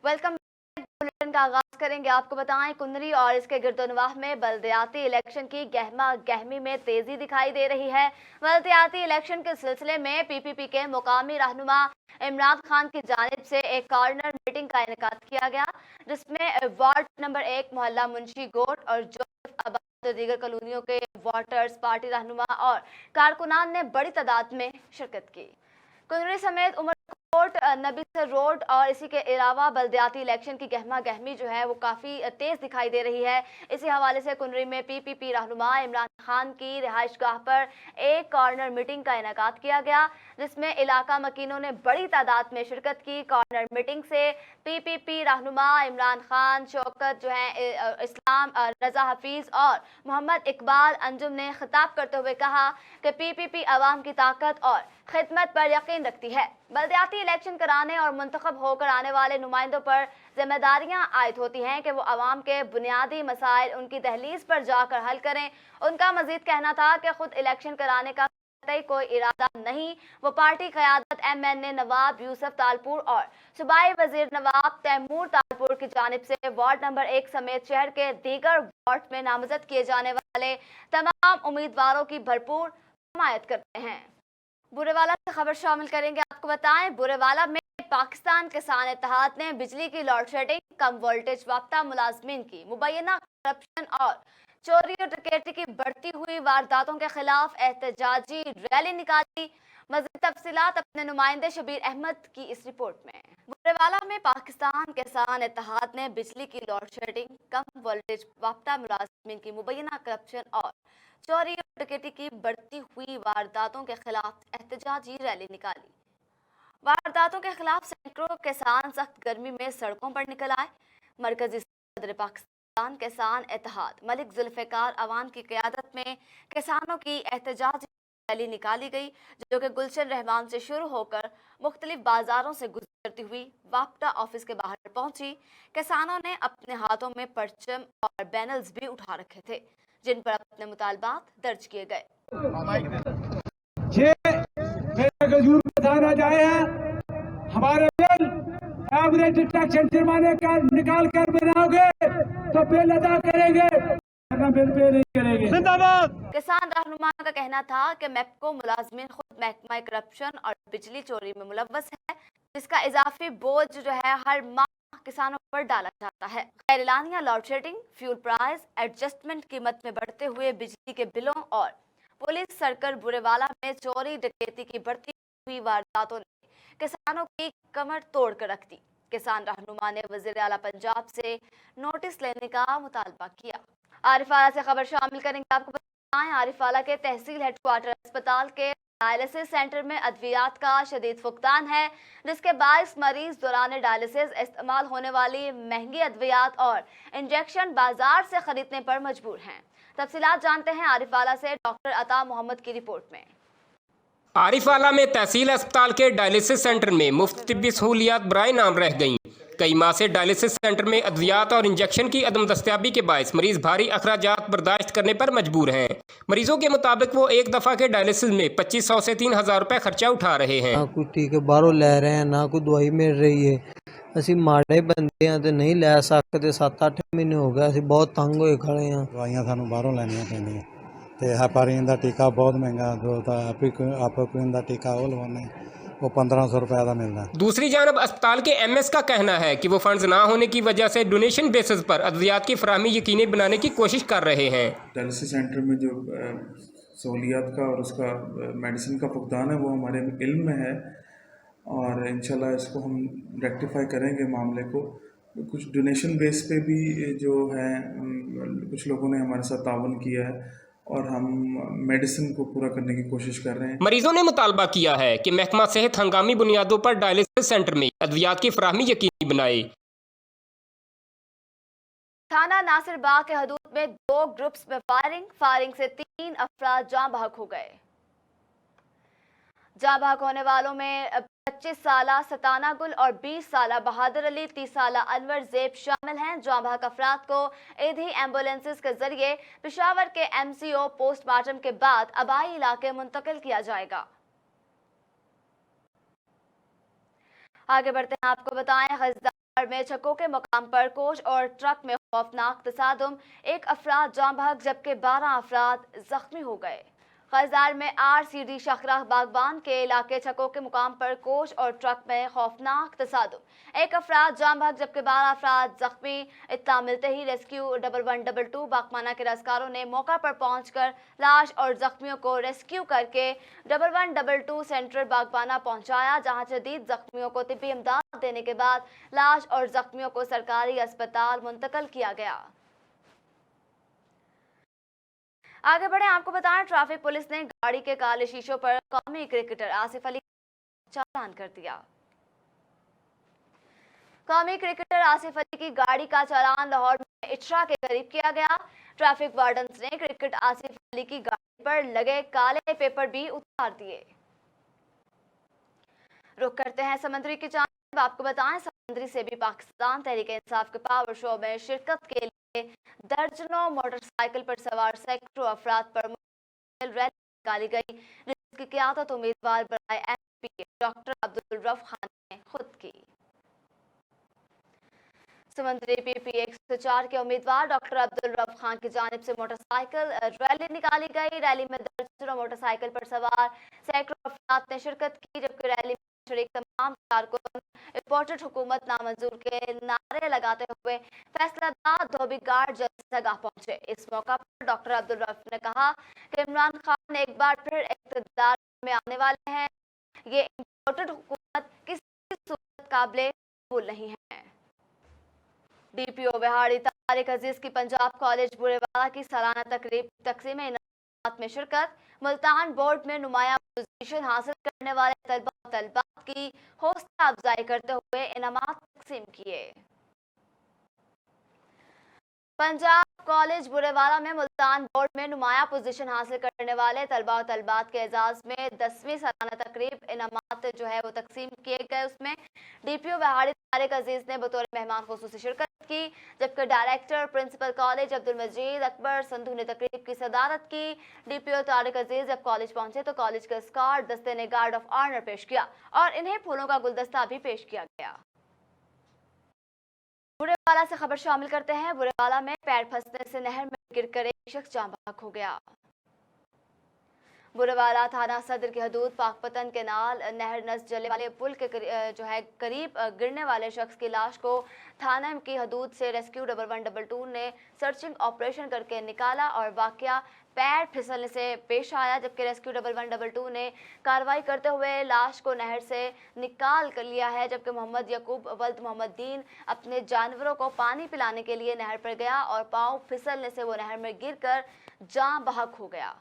Welcome bulletin का आगाज करेंगे। आपको बताएं, कुंदरी और इसके गिरदोनवाह में बल्दियाती इलेक्शन की गहमा गहमी में तेजी दिखाई दे रही है। बल्दियाती इलेक्शन के सिलसिले में पीपीपी के मुकामी रहनुमा इमरान खान की जानिब से एक कॉर्नर मीटिंग का इनेकाद किया गया, जिसमें वार्ड नंबर 1 मोहल्ला मुंशी गोट और जोसेफ आबाद और दीगर कॉलोनियों के वोटर्स, पार्टी रहनुमा और कारकुनान ने बड़ी तादाद में शिरकत की। कुंदरी समेत उमरकोट, नबीसर रोड और इसी के अलावा बल्दियाती इलेक्शन की गहमा गहमी जो है वो काफ़ी तेज़ दिखाई दे रही है। इसी हवाले से कुंदरी में पीपीपी रहनुमा इमरान खान की रिहाइशगाह पर एक कॉर्नर मीटिंग का इनेकाद किया गया, जिसमें इलाका मकीनों ने बड़ी तादाद में शिरकत की। कॉर्नर मीटिंग से पीपीपी रहनुमा इमरान खान, शौकत जो है इस्लाम, रजा हफीज़ और मोहम्मद इकबाल अंजुम ने खिताब करते हुए कहा कि पीपीपी अवाम की ताकत और खिदमत पर यकीन रखती है। बल्दियाती इलेक्शन कराने और मुंतखब होकर आने वाले नुमाइंदों पर जिम्मेदारियां आयद होती हैं कि वो अवाम के बुनियादी मसाइल उनकी दहलीज पर जाकर हल करें। उनका मजीद कहना था कि खुद इलेक्शन कराने का कोई इरादा नहीं। वो पार्टी क़यादत MNA नवाब यूसुफ तालपुर और सूबाई वजीर नवाब तैमूर तालपुर की जानिब से वार्ड नंबर 1 समेत शहर के दीगर वार्ड में नामजद किए जाने वाले तमाम उम्मीदवारों की भरपूर हिमायत करते हैं। बुरेवाला से खबर शामिल करेंगे। आपको बताएं, बुरेवाला में पाकिस्तान किसान इत्तेहाद ने बिजली की लोड शेडिंग, कम वोल्टेज वाफ्ता मुलाजमीन की मुबैना करप्शन और चोरी और डकैती की बढ़ती हुई वारदातों के खिलाफ एहतजाजी रैली निकाली। मज़ीद तफसीलात अपने नुमाइंदे शबीर अहमद की इस रिपोर्ट में। बुरेवाला में पाकिस्तान किसान इत्तेहाद ने बिजली की लोड शेडिंग, कम वोल्टेज वाफ्ता मुलाजमीन की मुबैना करप्शन और चोरी और डकैती की बढ़ती हुई वारदातों के खिलाफ एहतजाजी रैली निकाली। वारदातों के खिलाफ सैकड़ों किसान सख्त गर्मी में सड़कों पर निकल आए। मरकजी सदर पाकिस्तान किसान इत्तेहाद मलिक जुल्फिकार अवान की क़यादत में किसानों की एहतजाजी रैली निकाली गई, जो कि गुलशन रहमान से शुरू होकर मुख्तलिफ बाजारों से गुजरती हुई वापटा ऑफिस के बाहर पहुंची। किसानों ने अपने हाथों में परचम और बैनर्स भी उठा रखे थे, जिन पर अपने मुतालबात दर्ज किए गए। बताना जाए हैं, हमारे बिल एवरेज डिटेक्शन जुर्माने का निकाल कर बनाओगे तो बिल अदा करेंगे, बिल पे नहीं करेंगे। किसान रहनुमा का कहना था कि मैप्को मुलाजमीन खुद महकमा करप्शन और बिजली चोरी में मुलव्वस है, जिसका इजाफी बोझ जो है हर माह किसानों पर डाला जाता है। गैर एलानिया load shedding, fuel price adjustment, कीमत में बढ़ते हुए बिजली के बिलों और पुलिस सर्कल बुरेवाला में चोरी डकैती की बढ़ती हुई वारदातों ने किसानों की कमर तोड़ कर रख दी। किसान रहनुमा ने वज़ीर आला पंजाब से नोटिस लेने का मुतालबा किया। आरिफवाला से खबर शामिल करेंगे। आपको बताएं, आरिफवाला के तहसील हेडक्वार्टर अस्पताल के डायलिसिस सेंटर में अद्वियात का शदीद फुकदान है, जिसके बायस मरीज दौरान डायलिसिस इस्तेमाल होने वाली महंगी अद्वियात और इंजेक्शन बाजार से खरीदने पर मजबूर हैं। तफसीलात जानते हैं आरिफवाला से डॉक्टर अता मोहम्मद की रिपोर्ट में। आरिफवाला में तहसील अस्पताल के डायलिसिस सेंटर में मुफ्त तिब्बी सहूलियात बराए नाम रह गईं। कई माह से डायलिसिस सेंटर में अद्वियात और इंजेक्शन की अदम दस्तयाबी के बायस मरीज भारी अखराजात बर्दाश्त करने पर मजबूर हैं। मरीजों के मुताबिक वो एक दफ़ा के डायलिसिस में 2500 से 3000 रुपए खर्चा उठा रहे हैं। ना कोई टीके बाहरों लै रहे हैं, ना कोई दवाई मिल रही है। ਅਸੀਂ ਮਾੜੇ ਬੰਦੇ ਆ ਤੇ ਨਹੀਂ ਲੈ ਸਕਦੇ। 7-8 ਮਹੀਨੇ ਹੋ ਗਏ ਅਸੀਂ ਬਹੁਤ ਤੰਗ ਹੋਏ ਖੜੇ ਆ। ਦਵਾਈਆਂ ਸਾਨੂੰ ਬਾਹਰੋਂ ਲੈਣੀਆਂ ਪੈਂਦੀਆਂ ਤੇ ਹੈਪਾਰੀਨ ਦਾ ਟੀਕਾ ਬਹੁਤ ਮਹਿੰਗਾ, ਜੋ ਤਾਂ ਐਪੀਕੁਇਨ ਦਾ ਟੀਕਾ ਉਹ ਲਵਾਉਂਦੇ वो 1500 रुपये का मिल रहा है। दूसरी जानब अस्पताल के MS का कहना है कि वो फंड्स ना होने की वजह से डोनेशन बेसिस पर अद्वियात की फराहमी यकीनी बनाने की कोशिश कर रहे हैं। डायलिसिस सेंटर में जो सहूलियात का और उसका मेडिसिन का फुकदान है वो हमारे इल्म में है और इंशाल्लाह इसको हम रेक्टिफाई करेंगे मामले को। कुछ डोनेशन बेस पे भी जो है कुछ लोगों ने हमारे साथ ताउन किया है और हम मेडिसिन को पूरा करने की कोशिश कर रहे हैं। मरीजों ने मुतालबा किया है कि महकमा सेहत हंगामी बुनियादों पर डायलिसिस सेंटर में अद्वियात की फराहमी यकीनी बनाए। थाना नासिर बाग के हदूद में 2 ग्रुप्स में फायरिंग से 3 अफराद जाँ बहक हो गए। जाँ बहक होने वालों में 25 साला सताना गुल और 20 साला बहादुर अली, 30 साला अनवर ज़ेब शामिल हैं। जाँ बहक अफराद को ईदी एम्बुलेंसेस के जरिए पेशावर के MCO पोस्टमार्टम के बाद आबाई इलाके मुंतकिल किया जाएगा। आगे बढ़ते हैं, आपको बताएं हजदार में छक्कों के मुकाम पर कोच और ट्रक में खौफनाक तसादुम, एक अफराद जाँ बहक जबकि 12 अफराद जख्मी हो गए। हजदार में RCD शखरा बागबान के इलाके छक्कों के मुकाम पर कोच और ट्रक में खौफनाक तसादुम, एक अफराद जाँ बहक जबकि 12 अफराद जख्मी। इत्तला मिलते ही रेस्क्यू 1122 बागमाना के रस्कारों ने मौका पर पहुंचकर लाश और जख्मियों को रेस्क्यू करके 1122 सेंट्रल बागबाना पहुंचाया, जहां शदीद जख्मियों को तिब्बी इमदाद देने के बाद लाश और जख्मियों को सरकारी अस्पताल मुंतकिल किया गया। आगे बढ़े, आपको बताएं ट्रैफिक पुलिस ने गाड़ी के काले शीशों पर कौमी क्रिकेटर आसिफ अली चालान कर दिया। कौमी क्रिकेटर आसिफ अली की गाड़ी का चालान लाहौर में इटरा के करीब किया गया। ट्रैफिक वार्डन्स ने क्रिकेट आसिफ अली की गाड़ी पर लगे काले पेपर भी उतार दिए। रुक करते हैं समंदरी की जानिब, आपको बताएं समंदरी से भी पाकिस्तान तहरीक इंसाफ के पावर शो में शिरकत के लिए दर्जनों मोटरसाइकिल पर सवार सैकड़ों अफराद पर रैली निकाली गई, जिसकी क़ियादत उम्मीदवार बराए MP डॉक्टर अब्दुल रऊफ खान ने खुद की। समंदरी PP 104 के उम्मीदवार डॉक्टर अब्दुल रऊफ खान की जानिब से मोटरसाइकिल रैली निकाली गई। रैली में दर्जनों मोटरसाइकिल पर सवार सैकड़ों अफराद ने शिरकत की, जबकि रैली में शरीक तमाम कारकुन इम्पोर्टेड हुकूमत नामंजूर के नारे लगाते हुए फैसलादार धोबी गार्ड जलसागाह पहुंचे। इस मौका पर डॉक्टर अब्दुल रऊफ ने कहा कि इमरान खान एक बार फिर इक़्तिदार में आने वाले हैं। ये इम्पोर्टेड हुकूमत किसी सूरत काबिले कबूल नहीं है। DPO बिहाड़ी तारिक अजीज की पंजाब कॉलेज बुरेवाला की सालाना तकरीब तकसीम इनामात में शिरकत। मुल्तान बोर्ड में नुमाया पोजीशन हासिल करने वाले तलबात की हौसला अफजाई करते हुए इनामात तकसीम किए। पंजाब कॉलेज बुरेवाला में मुल्तान बोर्ड में नुमाया पोजीशन हासिल करने वाले तलबा और तलबात के एजाज में 10वीं सालाना तकरीब इनामात जो है वो तकसीम किए गए। उसमें DPO बिहाड़ी तारिक अजीज ने बतौर मेहमान खुसूसी शिरकत की, जबकि डायरेक्टर प्रिंसिपल कॉलेज अब्दुल मजीद अकबर संधू ने तकरीब की सदारत की। DPO तारिक अजीज जब कॉलेज पहुंचे तो कॉलेज के स्कॉट दस्ते ने गार्ड ऑफ ऑनर पेश किया और इन्हें फूलों का गुलदस्ता भी पेश किया गया। बुरेवाला से खबर शामिल करते हैं। बुरेवाला में पैर फंसने से नहर में गिरकर एक शख्स जाँ बहक हो गया। बुरेवाला थाना सदर की हदूद पाकपतन के नाल नहर नस जले वाले पुल के करीब गिरने वाले शख्स की लाश को थाना की हदूद से रेस्क्यू 1122 ने सर्चिंग ऑपरेशन करके निकाला और वाकया पैर फिसलने से पेश आया, जबकि रेस्क्यू 1122 ने कार्रवाई करते हुए लाश को नहर से निकाल कर लिया है। जबकि मोहम्मद यकूब वल्द मोहम्मद दीन अपने जानवरों को पानी पिलाने के लिए नहर पर गया और पाँव फिसलने से वो नहर में गिरकर जाँ बहक हो गया।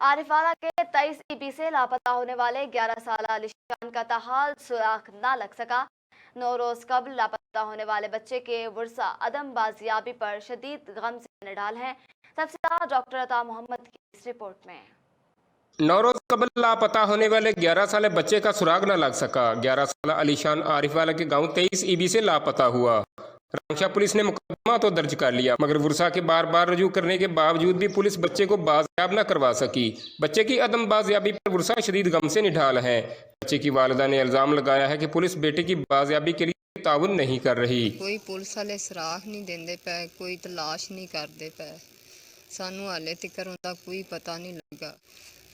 आरिफवाला के 23 EB से लापता होने वाले 11 साल अलीशान का ताहाल सुराग न लग सका। 9 रोज कबल लापता होने वाले बच्चे के वर्सा अदम बाजियाबी पर शदीद गम से निडाल हैं। तफसीलात डॉक्टर अता मोहम्मद की इस रिपोर्ट में। 9 रोज कबल लापता होने वाले 11 साल बच्चे का सुराग न लग सका। 11 साल अलीशान आरिफवाला के गांव 23 EB से लापता हुआ। रामशाह पुलिस ने मुकदमा तो दर्ज कर लिया, मगर वर्षा के बार बार रजू करने के बावजूद भी पुलिस बच्चे को बाजियाब न करवा सकी। बच्चे की अदम बाजियाबी पर वर्षा शदीद गम से निढाल है। बच्चे की वालिदा ने इल्जाम लगाया है कि पुलिस बेटे की बाजियाबी के लिए ताउन नहीं कर रही। कोई पुलिस वाले सुराख नहीं देंदे पे, कोई तलाश नहीं करते पे। सानू हाले तिकर उनका कोई पता नहीं लगा।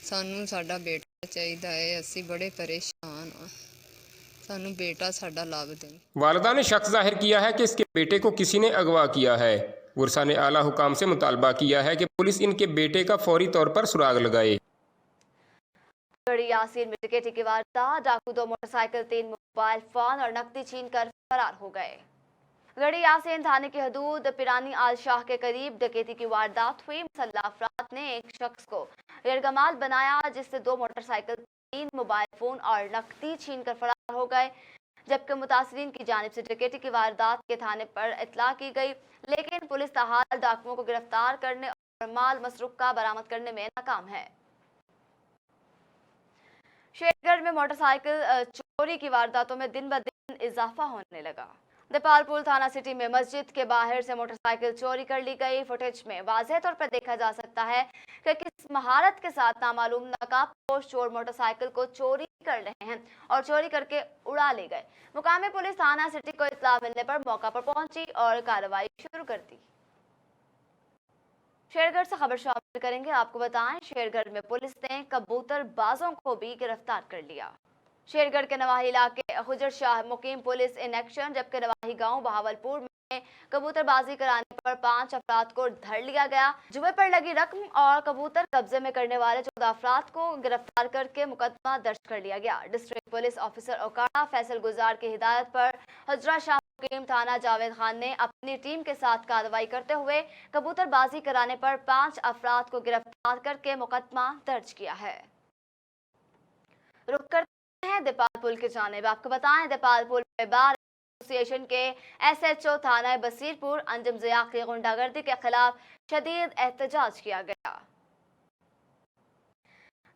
सानू साडा बेटा चाहिदा है, असी बड़े परेशान हाँ। सानू बेटा साडा लाभ दें। वालिदा ने शक जाहिर किया है कि इसके बेटे को किसी ने अगवा किया है। वर्षा ने आला हुकाम से मुतालबा किया है कि पुलिस इनके बेटे का फौरी तौर पर सुराग लगाए। गढ़ी यासीन में डकैती की वारदात, डाकू 2 मोटरसाइकिल 3 मोबाइल फोन और नकदी छीन कर फरार हो गए। गढ़ी यासीन थाने की हदूद पिरानी आल शाह के करीब डकैती की वारदात हुई। मुसल्लह अफराद ने एक शख्स को यरगमाल बनाया, जिससे 2 मोटरसाइकिल 3 मोबाइल फोन और नकदी छीन कर फरार हो गए। जबकि मुतासरीन की जानिब से डकैती की वारदात के थाने पर इतला की गई, लेकिन पुलिस ताहाल डाकुओं को गिरफ्तार करने और माल मसरूका बरामद करने में नाकाम है। शेरगढ़ में मोटरसाइकिल चोरी की वारदातों में दिन ब दिन इजाफा होने लगा। दीपालपुर थाना सिटी में मस्जिद के बाहर से मोटरसाइकिल चोरी कर ली गई। फुटेज में वाज़ेह तौर पर देखा जा सकता है कि किस महारत के साथ नामालूम नकाबपोश चोर मोटरसाइकिल को चोरी कर रहे हैं और चोरी करके उड़ा ले गए। मुकामी पुलिस थाना सिटी को इत्तला मिलने पर मौका पर पहुंची और कार्रवाई शुरू कर दी। शेरगढ़ से खबर शामिल करेंगे। आपको बताएं, शेरगढ़ में पुलिस ने कबूतरबाजों को भी गिरफ्तार कर लिया। शेरगढ़ के नवाही इलाके हुजर शाह मुकीम पुलिस इन एक्शन, जबकि नवाही गांव बहावलपुर में कबूतरबाजी कराने पर 5 अफराद को धर लिया गया। जुए पर लगी रकम और कबूतर कब्जे में करने वाले 14 अफराद को गिरफ्तार करके मुकदमा दर्ज कर लिया गया। District police officer Okara Faisal गुजार की हिदायत पर हुजरा शाह मुकीम थाना जावेद खान ने अपनी टीम के साथ कार्रवाई करते हुए कबूतरबाजी कराने पर 5 अफराद को गिरफ्तार करके मुकदमा दर्ज किया है। रुक करते हैं दीपालपुर की जानिब। आपको बताएं, दीपालपुर में बार एसोसिएशन के एसएचओ थाना बसीरपुर अंजुम ज़िया की गुंडागर्दी के खिलाफ शदीद एहतजाज किया गया।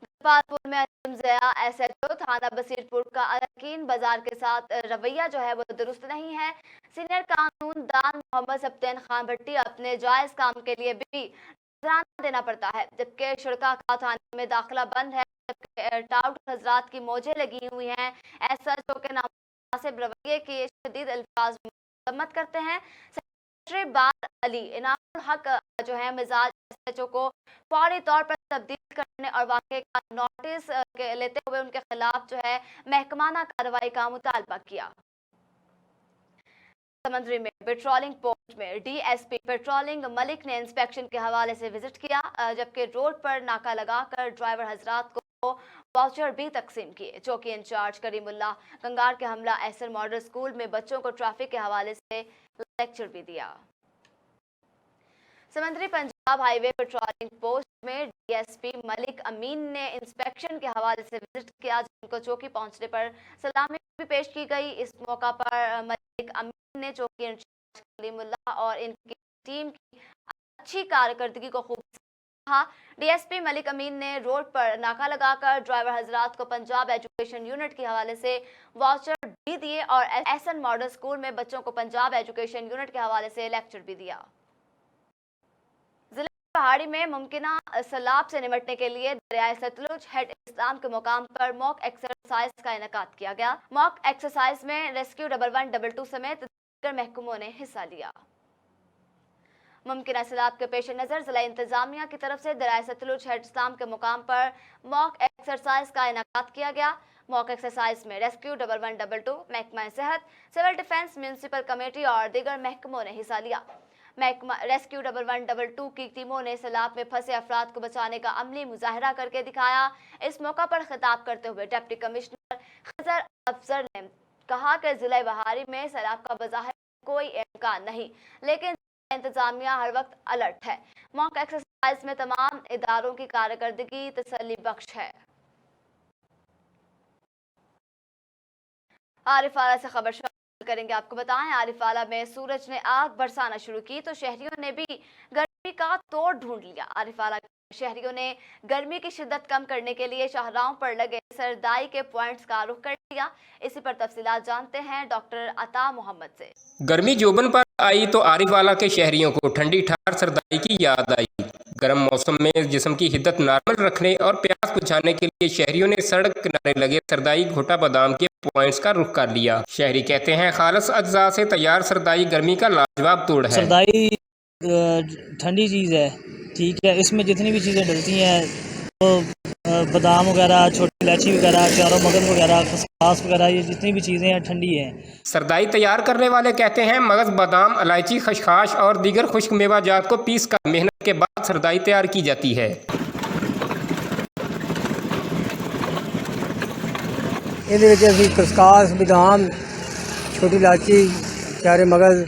दीपालपुर में अंजुम ज़िया एसएचओ थाना बसीरपुर का अरकीन बाजार के साथ रवैया जो है वो दुरुस्त नहीं है। सीनियर कानून दान मोहम्मद सब्तैन खान भट्टी अपने जायज काम के लिए भी नजराना देना पड़ता है, जबकि शुरका का थाने में दाखिला बंद है। टाउट हजरात की मौजें लगी हुई हैं। एसएचओ के नामुनासिब रवैये की शदीद अल्फाज मजम्मत करते हैं। सेक्रेटरी बार अली इनामुल हक जो है मिजाज एसएचओ को फौरी तौर पर तब्दील करने और वाक़े का नोटिस लेते हुए उनके खिलाफ जो है महकमाना कार्रवाई का मुतालबा किया। समंदरी में पेट्रोलिंग पोस्ट में डीएसपी पेट्रोलिंग मलिक ने इंस्पेक्शन के हवाले से विजिट किया, जबकि रोड पर नाका लगाकर ड्राइवर हजरात को वाउचर भी तकसीम किए। चौकी इंचार्ज करीमुल्लाह गंगार के हमला एहसन मॉडल स्कूल में बच्चों को ट्रैफिक के हवाले से लेक्चर भी दिया। समंदरी पंजाब हाईवे पेट्रोलिंग पोस्ट में डीएसपी मलिक अमीन ने इंस्पेक्शन के हवाले से विजिट किया, जिनको चौकी पहुंचने पर सलामी भी पेश की गई। इस मौका पर मलिक अमीन ने चौकी इंचार्ज कलीमुल्लाह और इनकी टीम की अच्छी कारकर्दगी को खूब कहा। डीएसपी मलिक अमीन ने रोड पर नाका लगाकर ड्राइवर हजरात को पंजाब एजुकेशन यूनिट के हवाले से वाउचर भी दिए और एहसन मॉडल स्कूल में बच्चों को पंजाब एजुकेशन यूनिट के हवाले से लेक्चर भी दिया। पहाड़ी में मुमकिना सैलाब से निपटने के लिए दरियाए सतलुज हेड इस्लाम के मुकाम पर मॉक एक्सरसाइज का इनेकाद किया गया। मॉक एक्सरसाइज में रेस्क्यू 1122 समेत दीगर महकमों ने हिस्सा लिया। मुमकिना सैलाब के पेश नजर जिला इंतजामिया की तरफ से दरियाए सतलुज हेड इस्लाम के मुकाम पर मॉक एक्सरसाइज का इनेकाद किया गया। मॉक एक्सरसाइज में रेस्क्यू 1122, महकमा सेहत, सिविल डिफेंस, म्यूनिसिपल कमेटी और दीगर महकमों ने हिस्सा लिया। रेस्क्यू 1122 की टीमों ने सैलाब में फंसे अफराद को बचाने का अमली मुजाहरा करके दिखाया। इस मौका पर खिताब करते हुए डिप्टी कमिश्नर खजर अफजर ने कहा कि जिला बहारी में सैलाब का बज़ाहिर कोई इम्कान नहीं, लेकिन इंतजामिया हर वक्त अलर्ट है। मॉक एक्सरसाइज में तमाम इदारों की कारकर्दगी तसल्ली बख्श है। आरिफाला से खबर करेंगे। आपको बताएं, आरिफाला में सूरज ने आग बरसाना शुरू की तो शहरियों ने भी गर्मी का तोड़ ढूंढ लिया। आरिफाला शहरियों ने गर्मी की शिद्दत कम करने के लिए शाहराहों पर लगे सरदाई के पॉइंट्स का रुख कर लिया। इसी पर तफसीलात जानते हैं डॉक्टर अता मोहम्मद से। गर्मी जोबन पर आई तो आरिफाला के शहरियों को ठंडी ठार सरदाई की याद आई। गर्म मौसम में जिस्म की हिद्दत नॉर्मल रखने और प्यास बुझाने के लिए शहरियों ने सड़क किनारे लगे सरदाई घोटा बादाम के पॉइंट्स का रुख कर लिया। शहरी कहते हैं खालस अज्जा से तैयार सरदाई गर्मी का लाजवाब तोड़ है। सरदाई ठंडी चीज़ है, ठीक है। इसमें जितनी भी चीज़ें डलती हैं तो बादाम वगैरह, छोटी इलायची वगैरह, चारों मगज वगैरह, खसखस वगैरह, ये जितनी भी चीज़ें हैं ठंडी हैं। सरदाई तैयार करने वाले कहते हैं मगज, बादाम, इलायची, खसखस और दीगर खुश्क मेवाजात को पीस कर मेहनत के बाद सरदाई तैयार की जाती है। ये खसखस, बादाम, छोटी इलायची, चारे मगज,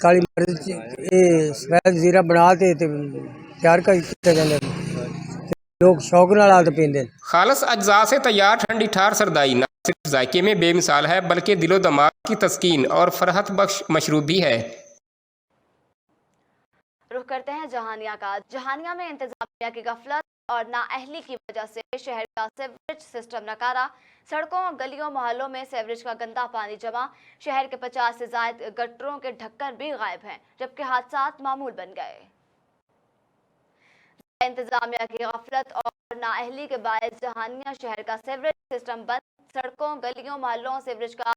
काली मिर्च, ये सफेद जीरा बना के तैयार कर लोग शौक नाल आदत पींदे। खालस अज्जा से तैयार ठंडी ठार सरदाई न सिर्फ जायके में बेमिसाल है बल्कि दिलो दिमाग की तस्कीन और फरहत बख्श मशरूब भी है। रुख करते हैं जहानिया का। जहानिया में इंतजामिया की गफलत और नाअहली की वजह से शहर का सीवरेज सिस्टम नकारा। सड़कों, गलियों, मोहल्लों में सीवरेज का गंदा पानी जमा। शहर के 50 से ज्यादा गटरों के ढक्कन भी गायब हैं, जबकि हादसात मामूल बन गए। इंतजामिया की गफलत और नाअहली के बायस जहानिया शहर का सीवरेज सिस्टम बंद, सड़कों, गलियों, मोहल्लों सीवरेज का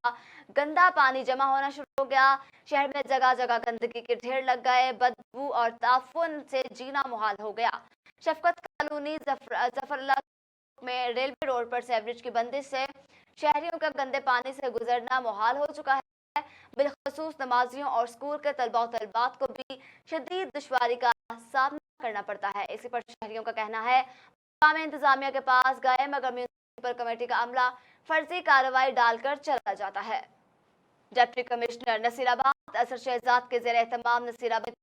गंदा पानी जमा होना शुरू हो गया। शहर में जगह जगह गंदगी के ढेर लग गए, बदबू और ताफुन से जीना मुहाल हो गया। शफकत कॉलोनी जफरला में रेलवे रोड पर सीवरेज की बंदिश से शहरियों का गंदे पानी से गुजरना मुहाल हो चुका है। बिलखसूस नमाजियों और स्कूल के तलबा और तलबात को भी शदीद दुश्वारी का सामना करना पड़ता है। इसी पर शहरियों का कहना है में इंतजामिया के पास गए मगर म्यूनिसिपल कमेटी का अमला फर्जी कार्रवाई डालकर चला जाता है। डिप्टी कमिश्नर नसीराबाद असर शहजाद के ज़ेर एहतमाम नसीराबाद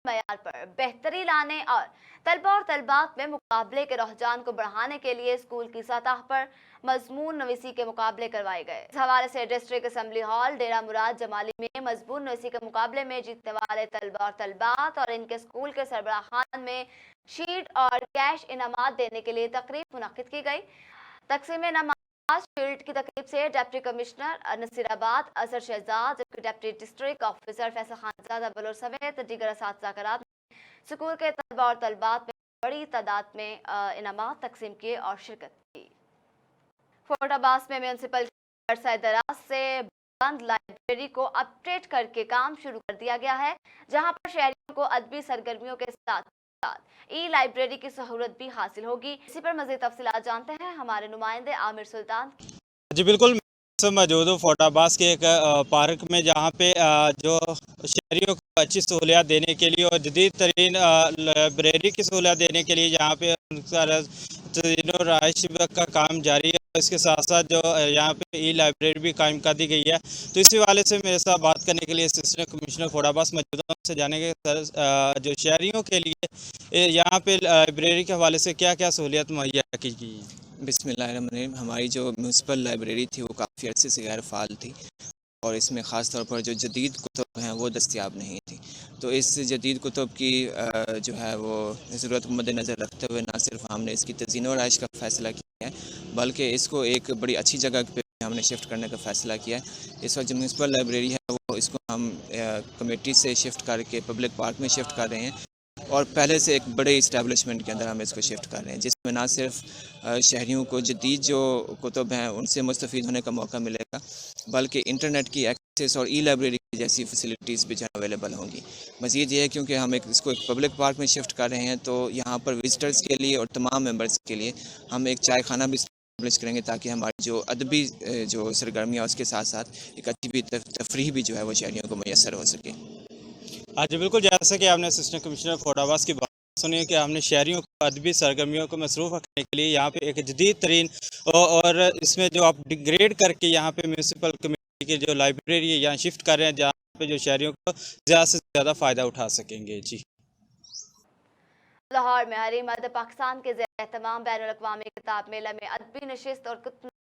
मयार पर बेहतरी लाने और तलबा और तलबात में मुकाबले के रुझान को बढ़ाने के लिए स्कूल की सतह पर मजमून नवीसी के मुकाबले करवाए गए। इस हवाले से डिस्ट्रिक्ट असेंबली हॉल डेरा मुराद जमाली में मजमून नवीसी के मुकाबले में जीतने वाले तलबा और तलबात और इनके स्कूल के सरबराह खान में शीट और कैश इनामात देने के लिए तकरीब मुनक्किद की गई। तकसीम इनामात फील्ड की तकरीब से deputy commissioner Nasirabad Asar Shahzad, deputy district officer Faisal Khanzada बलोर समेत दीगर असातिज़ा कराम स्कूल के तलबा और तलबात में बड़ी तादाद में इनामात तकसीम किए और शिरकत की। फोर्ट अब्बास में म्यूनसिपल अरसा दराज से बंद लाइब्रेरी को अपडेट करके काम शुरू कर दिया गया है, जहां पर शहरियों को अदबी सरगर्मियों के साथ ई लाइब्रेरी की सहूलत भी हासिल होगी। इसी पर मज़ीद तफसीलात जानते हैं हमारे नुमाइंदे आमिर सुल्तान। जी बिल्कुल, मौजूद हूँ फोर्ट अब्बास के एक पार्क में, जहाँ पे जो शहरियों को अच्छी सहूलियात देने के लिए और जदीद तरीन लाइब्रेरी की सहूलियात देने के लिए यहाँ पे रहाइश का काम जारी है। इसके साथ साथ जो यहाँ पे ई लाइब्रेरी भी कायम कर दी गई है। तो इसी वाले से मेरे साथ बात करने के लिए असिस्टेंट कमिश्नर फोर्ट अब्बास मौजूद हैं, से जानेंगे जो शहरियों के लिए यहाँ पे लाइब्रेरी के हवाले से क्या क्या सहूलियत मुहैया की गई है। बिस्मिल्लाहिर्रहमानिर्रहीम। हमारी जो म्यूनसिपल लाइब्रेरी थी वो काफ़ी अर्से से गैर फ़ाल थी और इसमें ख़ास तौर पर जो जदीद कुतुब हैं वो दस्तयाब नहीं थी। तो इस जदीद कुतुब की जो है वो ज़रूरत को मद्देनज़र रखते हुए ना सिर्फ हमने इसकी तज़ीन और आइश का फ़ैसला किया है, बल्कि इसको एक बड़ी अच्छी जगह पे हमने शिफ्ट करने का फ़ैसला किया है। इस वक्त जो म्यूनसिपल लाइब्रेरी है वो इसको हम कमेटी से शिफ्ट करके पब्लिक पार्क में शिफ्ट कर रहे हैं और पहले से एक बड़े इस्टेब्लिशमेंट के अंदर हम इसको शिफ्ट कर रहे हैं, जिसमें ना सिर्फ शहरियों को जदीद जो कुतुब हैं उनसे मुस्तफ़ीद होने का मौका मिलेगा, बल्कि इंटरनेट की एक्सेस और ई लाइब्रेरी जैसी फैसिलिटीज़ भी जो अवेलेबल होंगी। मज़ीद ये है क्योंकि हम इसको एक पब्लिक पार्क में शिफ्ट कर रहे हैं, तो यहाँ पर विजिटर्स के लिए और तमाम मेंबर्स के लिए हम एक चाय खाना भी इस्टेब्लिश करेंगे, ताकि हमारी जो अदबी जो सरगर्मियाँ उसके साथ साथ एक अच्छी भी तफरीह भी जो है वो शहरियों को मैसर हो सके। आज बिल्कुल, जैसा कि आपने असिस्टेंट कमिश्नर फोर्ट अब्बास की बात सुनी कि हमने शहरियों को अदबी सरगर्मियों को मसरूफ़ रखने के लिए यहाँ पे एक जदीद तरीन और इसमें जो आप डिग्रेड करके यहाँ पे म्यूनसिपल कमेटी की जो लाइब्रेरी है यहाँ शिफ्ट कर रहे हैं, जहाँ पे जो शहरियों को ज़्यादा से ज़्यादा फ़ायदा उठा सकेंगे। जी, लाहौर में हरीम अदब पाकिस्तान के ज़ेर एहतमाम बैनुल अक़वामी किताब मेला में अदबी नशिस्त और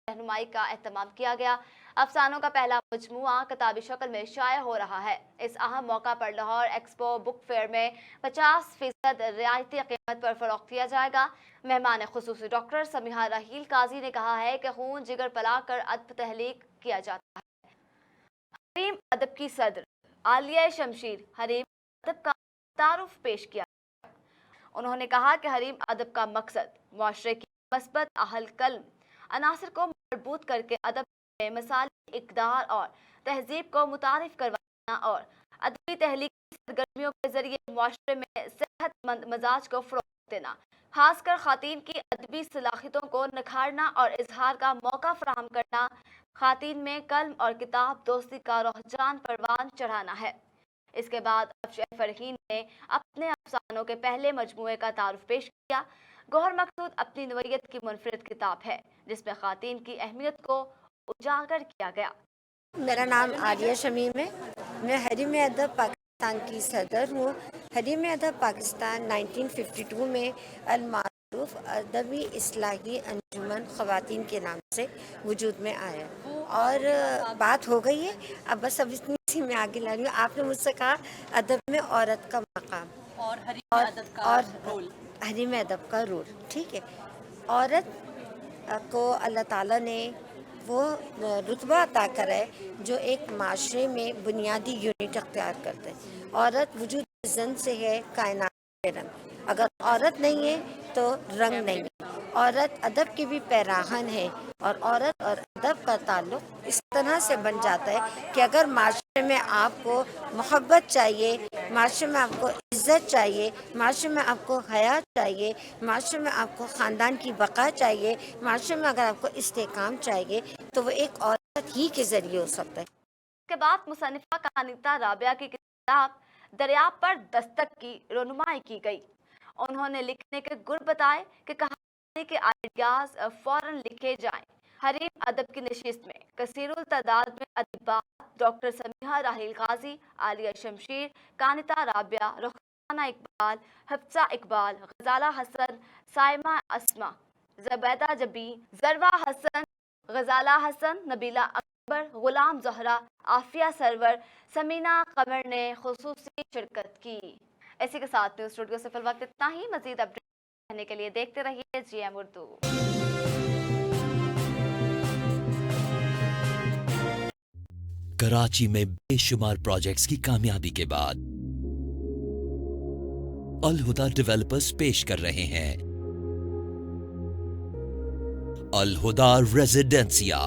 रहनुमाई का एहतमाम किया गया। अफसानों का पहला मजमुआ किताबी शक्ल में शाया हो रहा है। इस अहम मौका पर लाहौर एक्सपो बुक फेयर में 50% रियायती कीमत पर फरोख्त किया जाएगा। मेहमान खुसूसी डॉक्टर समीहा राहील काजी ने कहा है कि खून जिगर पला कर अदब तहलीक किया जाता है। हरीम अदब की सदर आलिया शमशीर हरीम अदब का तारुफ पेश किया। उन्होंने कहा कि हरीम अदब का मकसद मुआशरे की मस्बत अहल कल्म अनासर को मजबूत करके अदब में मसाली इक़दार और तहजीब को मुतारिफ करवाना और अदबी तहलीकी सरगर्मियों के जरिए मुआशरे में सेहतमंद मजाज को फ़रोग़ देना, खासकर ख़ातीन की अदबी सलाहियतों को निखारना और इजहार का मौका फराहम करना, ख़ातीन में कल्म और किताब दोस्ती का रुझान परवान चढ़ाना है। इसके बाद अफशार फरहीन ने अपने अफसानों के पहले मजमूए का तारुफ पेश किया। गौहर मकसूद अपनी नवैयत की मुनफरिद किताब है, जिसमें ख़ातीन की अहमियत को उजागर किया गया। मेरा नाम आलिया शमीम है। मैं हरीम अदब पाकिस्तान की सदर हूँ। हरीम अदब पाकिस्तान 1952 में अल-मारूफ अदबी इस्लाही अंजुमन ख़वातीन के नाम से वजूद में आया और बात हो गई है। अब इतनी सी मैं आगे ला रही हूँ। आपने मुझसे कहा अदब में औरत का मकाम और हरीम अदब का रोल, ठीक है। औरत को अल्लाह ताला ने वो रुतबा अता करा है जो एक माशरे में बुनियादी यूनिट अख्तियार करते हैं। औरत वजूद ज़न से है कायनात के रंग। अगर औरत नहीं है तो रंग नहीं है। औरत अदब की भी पैराहन है और औरत और अदब का ताल्लुक इस तरह से बन जाता है कि अगर माशरे में आपको मोहब्बत चाहिए, माशरे में आपको इज़्ज़त चाहिए, माशरे में आपको हया चाहिए, माशरे में आपको ख़ानदान की बका चाहिए, माशरे में अगर आपको इस्तेकाम चाहिए तो वो एक औरत ही के ज़रिए हो सकता है। के बाद मुसन्निफा कानिता राबिया की किताब दरिया पर दस्तक की रोनुमाई की गई। उन्होंने लिखने के गुर बताए कि कहानी के आइडियाज फौरन लिखे जाएं। हरीम अदब की नशिस्त में कसीरुल तादाद में अदीबात डॉक्टर समीहा राहिल गाजी, आलिया शमशीर, कानिता राबिया, रुखसाना इकबाल, हफ्सा इकबाल, गजाला हसन, साइमा अस्मा, ज़बैदा जबी, जरवा हसन, गजाला हसन, नबीला अकबर, गुलाम ज़हरा, आफिया सरवर, समीना कमर ने खुसूसी शिरकत की। इसी के साथ न्यूज़ स्टूडियो से फिल वक्त इतना ही। मजीद अपडेट रहने के लिए देखते रहिए GM उर्दू। कराची में बेशुमार प्रोजेक्ट्स की कामयाबी के बाद अल हुदा डेवलपर्स पेश कर रहे हैं अल हुदा रेजिडेंसिया।